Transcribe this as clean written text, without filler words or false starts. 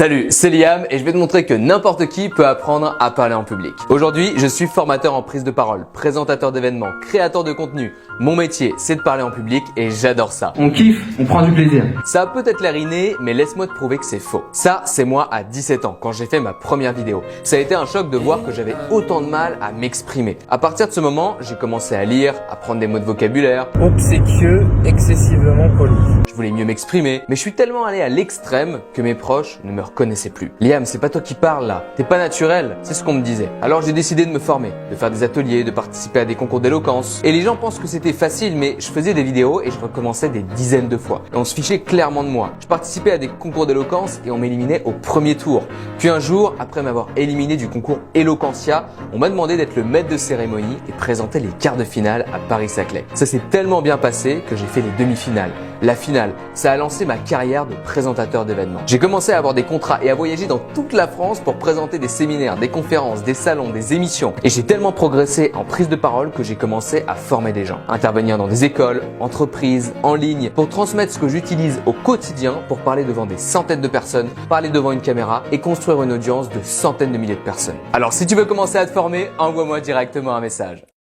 Salut, c'est Liam et je vais te montrer que n'importe qui peut apprendre à parler en public. Aujourd'hui, je suis formateur en prise de parole, présentateur d'événements, créateur de contenu. Mon métier, c'est de parler en public et j'adore ça. On kiffe, on prend du plaisir. Ça a peut-être l'air inné, mais laisse-moi te prouver que c'est faux. Ça, c'est moi à 17 ans, quand j'ai fait ma première vidéo. Ça a été un choc de voir que j'avais autant de mal à m'exprimer. À partir de ce moment, j'ai commencé à lire, à prendre des mots de vocabulaire. Obséquieux, excessivement poli. Je voulais mieux m'exprimer, mais je suis tellement allé à l'extrême que mes proches ne me reconnaissaient plus. Liam, c'est pas toi qui parles là, t'es pas naturel, c'est ce qu'on me disait. Alors j'ai décidé de me former, de faire des ateliers, de participer à des concours d'éloquence. Et les gens pensent que c'était facile, mais je faisais des vidéos et je recommençais des dizaines de fois. Et on se fichait clairement de moi. Je participais à des concours d'éloquence et on m'éliminait au premier tour. Puis un jour, après m'avoir éliminé du concours Eloquentia, on m'a demandé d'être le maître de cérémonie et présenter les quarts de finale à Paris-Saclay. Ça s'est tellement bien passé que j'ai fait les demi-finales. La finale, ça a lancé ma carrière de présentateur d'événements. J'ai commencé à avoir des contrats et à voyager dans toute la France pour présenter des séminaires, des conférences, des salons, des émissions. Et j'ai tellement progressé en prise de parole que j'ai commencé à former des gens. Intervenir dans des écoles, entreprises, en ligne, pour transmettre ce que j'utilise au quotidien pour parler devant des centaines de personnes, parler devant une caméra et construire une audience de centaines de milliers de personnes. Alors si tu veux commencer à te former, envoie-moi directement un message.